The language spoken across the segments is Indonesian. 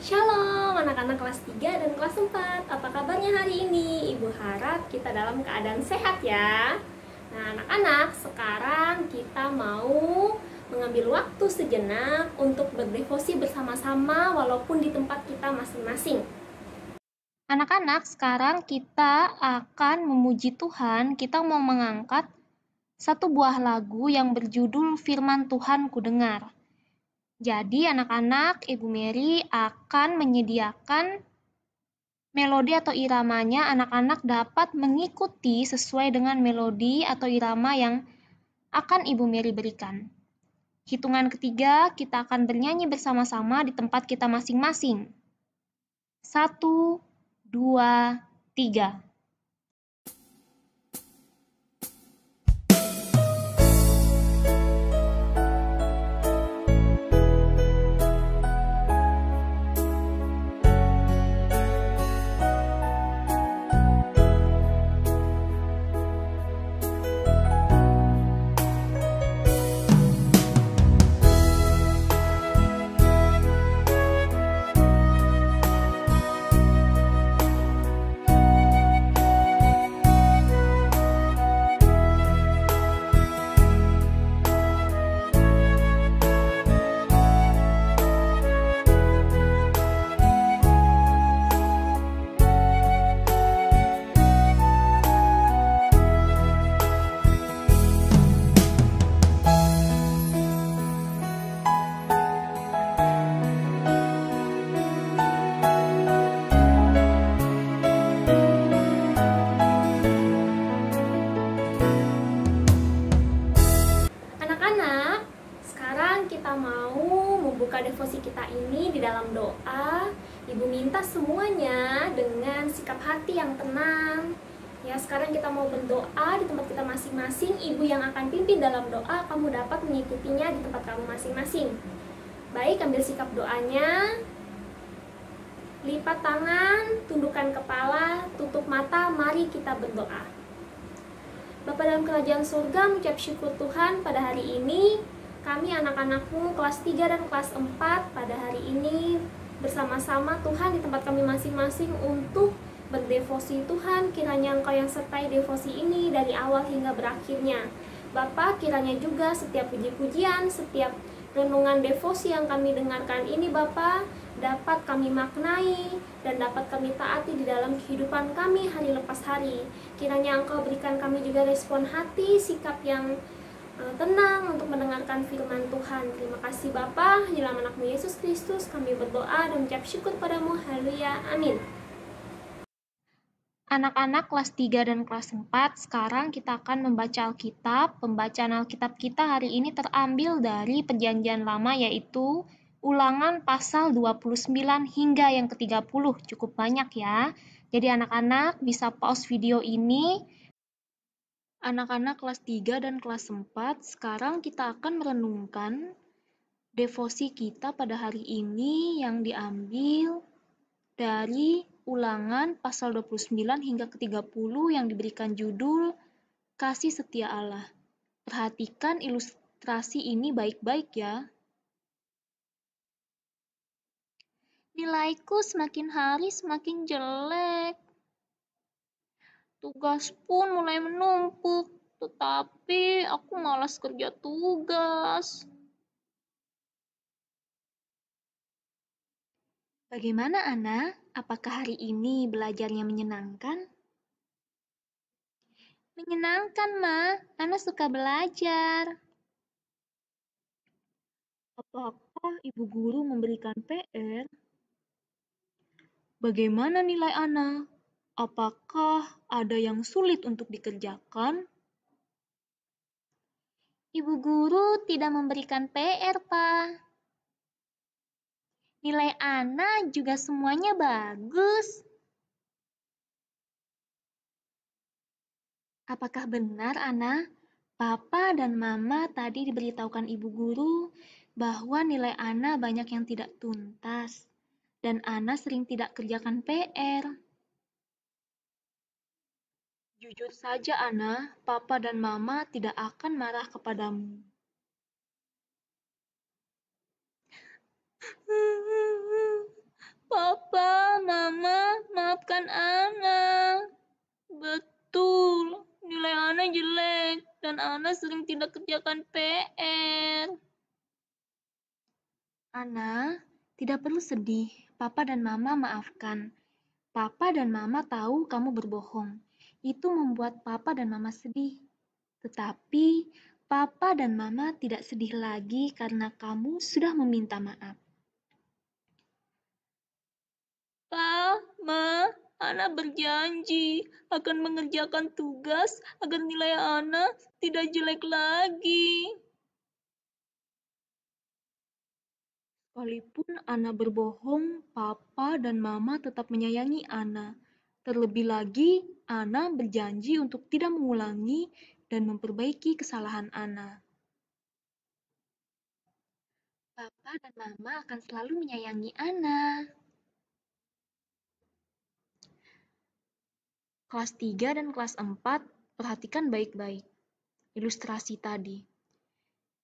Shalom anak-anak kelas 3 dan kelas 4. Apa kabarnya hari ini? Ibu harap kita dalam keadaan sehat ya. Nah anak-anak, sekarang kita mau mengambil waktu sejenak untuk berdevosi bersama-sama walaupun di tempat kita masing-masing. Anak-anak, sekarang kita akan memuji Tuhan. Kita mau mengangkat satu buah lagu yang berjudul Firman Tuhan Ku Dengar. Jadi anak-anak, Ibu Mary akan menyediakan melodi atau iramanya. Anak-anak dapat mengikuti sesuai dengan melodi atau irama yang akan Ibu Mary berikan. Hitungan ketiga, kita akan bernyanyi bersama-sama di tempat kita masing-masing. 1, 2, 3. Anak-anak, sekarang kita mau membuka devosi kita ini di dalam doa. Ibu minta semuanya dengan sikap hati yang tenang. Ya, sekarang kita mau berdoa di tempat kita masing-masing. Ibu yang akan pimpin dalam doa, kamu dapat mengikutinya di tempat kamu masing-masing. Baik, ambil sikap doanya. Lipat tangan, tundukkan kepala, tutup mata, mari kita berdoa. Bapa dalam kerajaan surga, mengucap syukur Tuhan pada hari ini. Kami anak-anakmu kelas 3 dan kelas 4 pada hari ini bersama-sama Tuhan di tempat kami masing-masing untuk berdevosi. Tuhan, kiranya Engkau yang sertai devosi ini dari awal hingga berakhirnya. Bapa, kiranya juga setiap puji-pujian, setiap renungan devosi yang kami dengarkan ini Bapa, dapat kami maknai dan dapat kami taati di dalam kehidupan kami hari lepas hari. Kiranya Engkau berikan kami juga respon hati, sikap yang tenang untuk mendengarkan firman Tuhan. Terima kasih Bapa, di dalam anakmu Yesus Kristus kami berdoa dan mengucap syukur padamu. Haleluya, amin. Anak-anak kelas 3 dan kelas 4, sekarang kita akan membaca Alkitab. Pembacaan Alkitab kita hari ini terambil dari Perjanjian Lama, yaitu Ulangan pasal 29 hingga yang ke-30. Cukup banyak ya. Jadi anak-anak bisa pause video ini. Anak-anak kelas 3 dan kelas 4, sekarang kita akan merenungkan devosi kita pada hari ini yang diambil dari Ulangan pasal 29 hingga ke-30 yang diberikan judul Kasih Setia Allah. Perhatikan ilustrasi ini baik-baik ya. Nilaiku semakin hari semakin jelek. Tugas pun mulai menumpuk, tetapi aku malas kerja tugas. Bagaimana, Ana? Apakah hari ini belajarnya menyenangkan? Menyenangkan, Ma. Ana suka belajar. Apakah ibu guru memberikan PR? Bagaimana nilai Ana? Apakah ada yang sulit untuk dikerjakan? Ibu guru tidak memberikan PR, Pak. Nilai Ana juga semuanya bagus. Apakah benar, Ana? Papa dan Mama tadi diberitahukan ibu guru bahwa nilai Ana banyak yang tidak tuntas. Dan Ana sering tidak kerjakan PR. Jujur saja, Ana, Papa dan Mama tidak akan marah kepadamu. Papa, Mama, maafkan Ana. Betul, nilai Ana jelek dan Ana sering tidak kerjakan PR. Ana, tidak perlu sedih. Papa dan Mama maafkan. Papa dan Mama tahu kamu berbohong. Itu membuat Papa dan Mama sedih. Tetapi Papa dan Mama tidak sedih lagi karena kamu sudah meminta maaf. Pa, Ma, Ana berjanji akan mengerjakan tugas agar nilai Ana tidak jelek lagi. Sekalipun Ana berbohong, Papa dan Mama tetap menyayangi Ana. Terlebih lagi, Ana berjanji untuk tidak mengulangi dan memperbaiki kesalahan Ana. Papa dan Mama akan selalu menyayangi Ana. Kelas 3 dan kelas 4, perhatikan baik-baik ilustrasi tadi.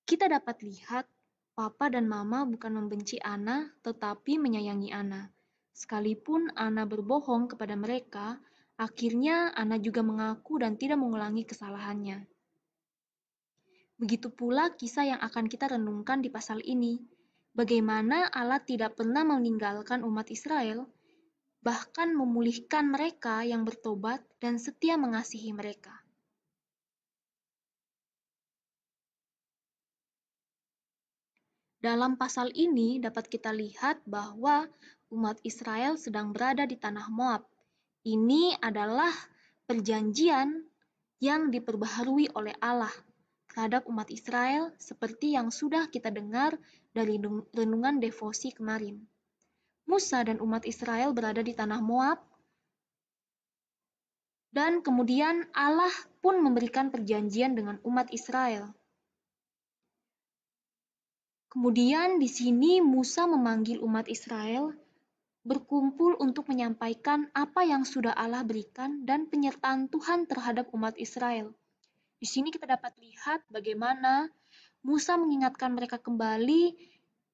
Kita dapat lihat Papa dan Mama bukan membenci Ana, tetapi menyayangi Ana. Sekalipun Ana berbohong kepada mereka, akhirnya Ana juga mengaku dan tidak mengulangi kesalahannya. Begitu pula kisah yang akan kita renungkan di pasal ini. Bagaimana Allah tidak pernah meninggalkan umat Israel, bahkan memulihkan mereka yang bertobat dan setia mengasihi mereka. Dalam pasal ini dapat kita lihat bahwa umat Israel sedang berada di tanah Moab. Ini adalah perjanjian yang diperbaharui oleh Allah terhadap umat Israel seperti yang sudah kita dengar dari renungan devosi kemarin. Musa dan umat Israel berada di tanah Moab, dan kemudian Allah pun memberikan perjanjian dengan umat Israel. Kemudian di sini Musa memanggil umat Israel berkumpul untuk menyampaikan apa yang sudah Allah berikan dan penyertaan Tuhan terhadap umat Israel. Di sini kita dapat lihat bagaimana Musa mengingatkan mereka kembali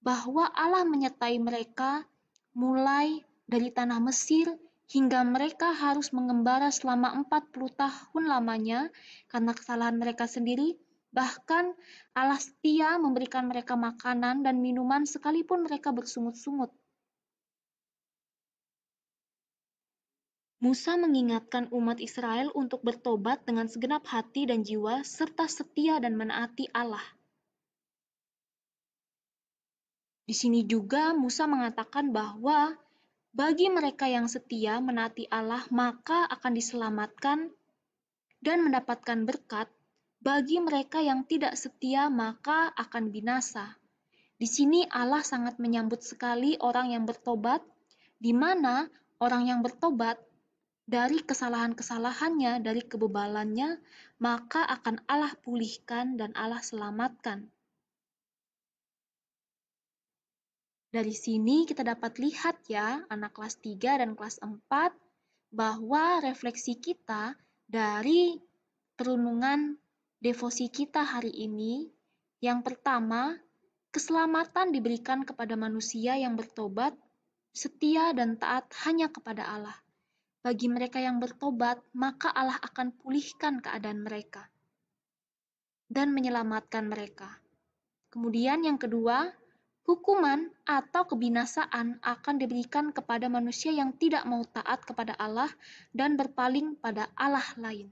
bahwa Allah menyertai mereka mulai dari tanah Mesir hingga mereka harus mengembara selama 40 tahun lamanya karena kesalahan mereka sendiri. Bahkan Allah setia memberikan mereka makanan dan minuman sekalipun mereka bersungut-sungut. Musa mengingatkan umat Israel untuk bertobat dengan segenap hati dan jiwa serta setia dan menaati Allah. Di sini juga Musa mengatakan bahwa bagi mereka yang setia menaati Allah maka akan diselamatkan dan mendapatkan berkat. Bagi mereka yang tidak setia maka akan binasa. Di sini Allah sangat menyambut sekali orang yang bertobat, di mana orang yang bertobat dari kesalahan-kesalahannya, dari kebebalannya, maka akan Allah pulihkan dan Allah selamatkan. Dari sini kita dapat lihat ya, anak kelas 3 dan kelas 4, bahwa refleksi kita dari perenungan devosi kita hari ini, yang pertama, keselamatan diberikan kepada manusia yang bertobat, setia dan taat hanya kepada Allah. Bagi mereka yang bertobat, maka Allah akan pulihkan keadaan mereka dan menyelamatkan mereka. Kemudian yang kedua, hukuman atau kebinasaan akan diberikan kepada manusia yang tidak mau taat kepada Allah dan berpaling pada Allah lain.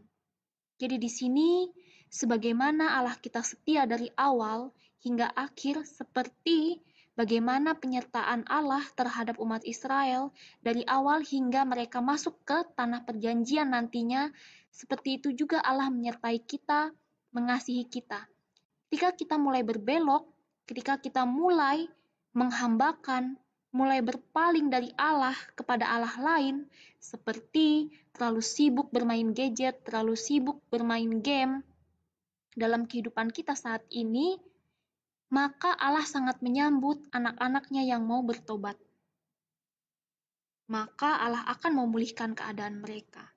Jadi di sini, sebagaimana Allah kita setia dari awal hingga akhir, seperti bagaimana penyertaan Allah terhadap umat Israel dari awal hingga mereka masuk ke tanah perjanjian nantinya, seperti itu juga Allah menyertai kita, mengasihi kita. Ketika kita mulai berbelok, ketika kita mulai menghambakan, mulai berpaling dari Allah kepada Allah lain, seperti terlalu sibuk bermain gadget, terlalu sibuk bermain game dalam kehidupan kita saat ini, maka Allah sangat menyambut anak-anaknya yang mau bertobat. Maka Allah akan memulihkan keadaan mereka.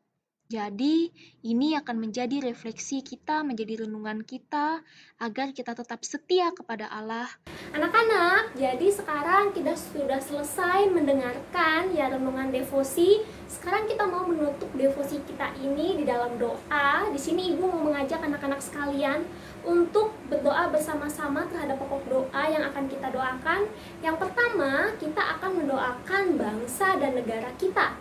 Jadi, ini akan menjadi refleksi kita, menjadi renungan kita, agar kita tetap setia kepada Allah. Anak-anak, jadi sekarang kita sudah selesai mendengarkan ya renungan devosi. Sekarang kita mau menutup devosi kita ini di dalam doa. Di sini Ibu mau mengajak anak-anak sekalian untuk berdoa bersama-sama terhadap pokok doa yang akan kita doakan. Yang pertama, kita akan mendoakan bangsa dan negara kita.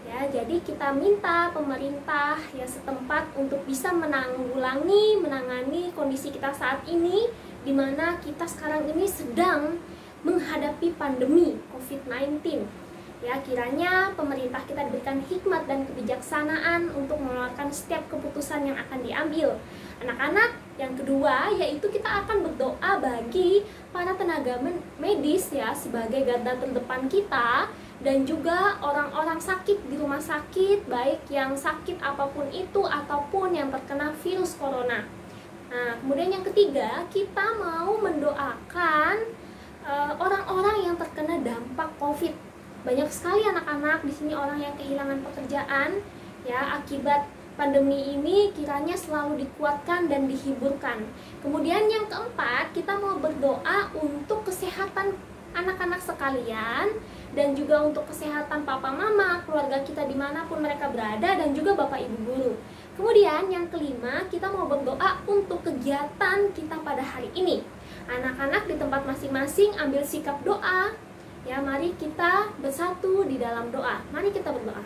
Ya, jadi kita minta pemerintah ya setempat untuk bisa menangani kondisi kita saat ini, di mana kita sekarang ini sedang menghadapi pandemi COVID-19. Ya, kiranya pemerintah kita diberikan hikmat dan kebijaksanaan untuk mengeluarkan setiap keputusan yang akan diambil. Anak-anak, yang kedua yaitu kita akan berdoa bagi para tenaga medis ya sebagai garda terdepan kita, dan juga orang-orang sakit di rumah sakit, baik yang sakit apapun itu ataupun yang terkena virus corona. Nah, kemudian yang ketiga, kita mau mendoakan orang-orang yang terkena dampak COVID. Banyak sekali anak-anak di sini orang yang kehilangan pekerjaan ya akibat pandemi ini, kiranya selalu dikuatkan dan dihiburkan. Kemudian yang keempat, kita mau berdoa untuk kesehatan anak-anak sekalian, dan juga untuk kesehatan papa mama, keluarga kita dimanapun mereka berada, dan juga bapak ibu guru. Kemudian yang kelima, kita mau berdoa untuk kegiatan kita pada hari ini. Anak-anak di tempat masing-masing ambil sikap doa. Ya, mari kita bersatu di dalam doa. Mari kita berdoa.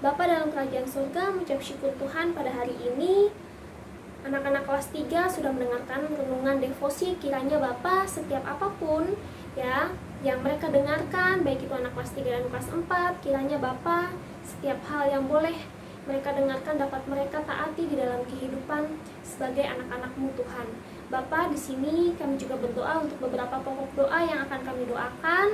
Bapa dalam kerajaan surga, mengucap syukur Tuhan pada hari ini. Anak-anak kelas 3 sudah mendengarkan renungan devosi. Kiranya Bapa setiap apapun ya yang mereka dengarkan, baik itu anak kelas 3 dan kelas 4, kiranya Bapa setiap hal yang boleh mereka dengarkan dapat mereka taati di dalam kehidupan sebagai anak-anak-Mu Tuhan. Bapa, di sini kami juga berdoa untuk beberapa pokok doa yang akan kami doakan.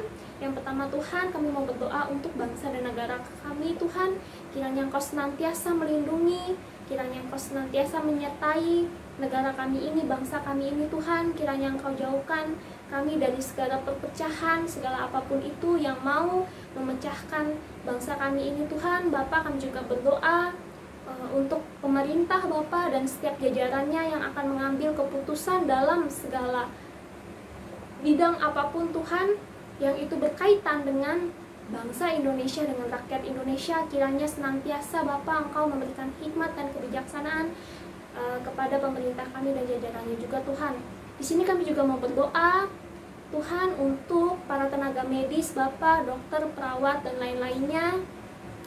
Yang pertama Tuhan, kami mau berdoa untuk bangsa dan negara kami Tuhan. Kiranya Engkau senantiasa melindungi, kiranya Engkau senantiasa menyertai negara kami ini, bangsa kami ini Tuhan. Kiranya Engkau jauhkan kami dari segala perpecahan, segala apapun itu yang mau memecahkan bangsa kami ini Tuhan. Bapa, kami juga berdoa untuk pemerintah Bapa dan setiap jajarannya yang akan mengambil keputusan dalam segala bidang apapun Tuhan, yang itu berkaitan dengan bangsa Indonesia, dengan rakyat Indonesia. Kiranya senantiasa Bapa Engkau memberikan hikmat dan kebijaksanaan kepada pemerintah kami dan jajarannya juga Tuhan. Di sini kami juga mau berdoa Tuhan untuk para tenaga medis Bapa, dokter, perawat dan lain-lainnya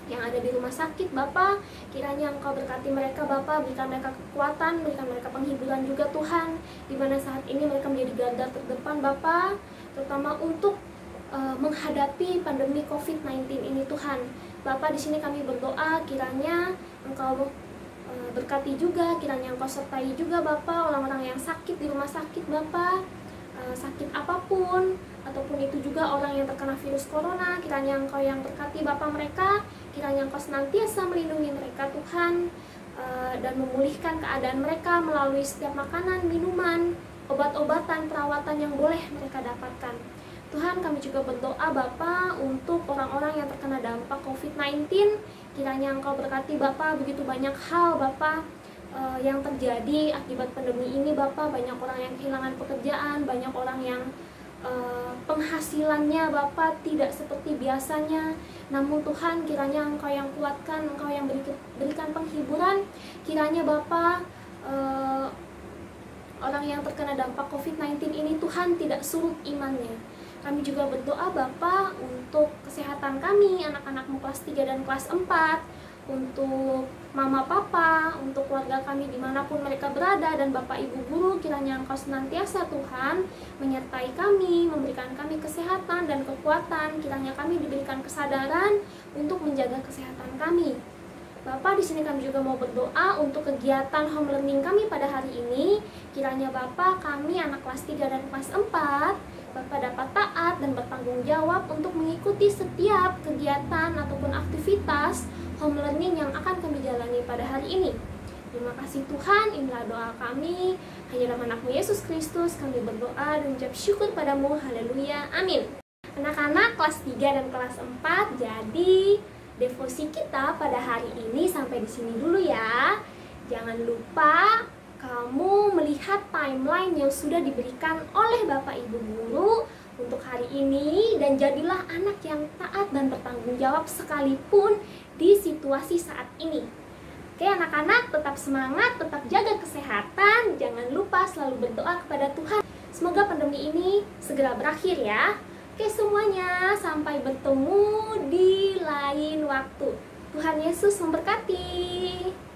yang ada di rumah sakit Bapa. Kiranya Engkau berkati mereka Bapa, berikan mereka kekuatan, berikan mereka penghiburan juga Tuhan, di mana saat ini mereka menjadi garda terdepan Bapa, terutama untuk menghadapi pandemi COVID-19 ini Tuhan. Bapa, di sini kami berdoa kiranya Engkau berkati juga, kiranya Engkau sertai juga Bapa orang-orang yang sakit di rumah sakit Bapa, sakit apapun, ataupun itu juga orang yang terkena virus corona. Kiranya Engkau yang berkati Bapa mereka, kiranya Engkau senantiasa melindungi mereka Tuhan, dan memulihkan keadaan mereka melalui setiap makanan, minuman, obat-obatan, perawatan yang boleh mereka dapatkan. Tuhan, kami juga berdoa Bapa untuk orang-orang yang terkena dampak COVID-19. Kiranya Engkau berkati Bapa, begitu banyak hal Bapa yang terjadi akibat pandemi ini Bapa. Banyak orang yang kehilangan pekerjaan, banyak orang yang penghasilannya Bapa tidak seperti biasanya. Namun Tuhan, kiranya Engkau yang kuatkan, Engkau yang berikan penghiburan. Kiranya Bapa orang yang terkena dampak COVID-19 ini Tuhan tidak surut imannya. Kami juga berdoa Bapa untuk kesehatan kami, anak-anak-Mu kelas 3 dan kelas 4, untuk mama papa, untuk keluarga kami dimanapun mereka berada, dan Bapak Ibu guru. Kiranya Engkau senantiasa Tuhan menyertai kami, memberikan kami kesehatan dan kekuatan. Kiranya kami diberikan kesadaran untuk menjaga kesehatan kami. Bapak, di sini kami juga mau berdoa untuk kegiatan home learning kami pada hari ini. Kiranya Bapak, kami anak kelas 3 dan kelas 4, Bapak dapat taat dan bertanggung jawab untuk mengikuti setiap kegiatan ataupun aktivitas home learning yang akan kami jalani pada hari ini. Terima kasih Tuhan, inilah doa kami. Hanya dalam nama Yesus Kristus kami berdoa dan mengucap syukur padamu. Haleluya, amin. Anak-anak kelas 3 dan kelas 4, jadi devosi kita pada hari ini sampai di sini dulu ya. Jangan lupa kamu melihat timeline yang sudah diberikan oleh Bapak Ibu Guru untuk hari ini, dan jadilah anak yang taat dan bertanggung jawab sekalipun di situasi saat ini. Oke anak-anak, tetap semangat, tetap jaga kesehatan, jangan lupa selalu berdoa kepada Tuhan. Semoga pandemi ini segera berakhir ya. Oke semuanya, sampai bertemu di lain waktu. Tuhan Yesus memberkati.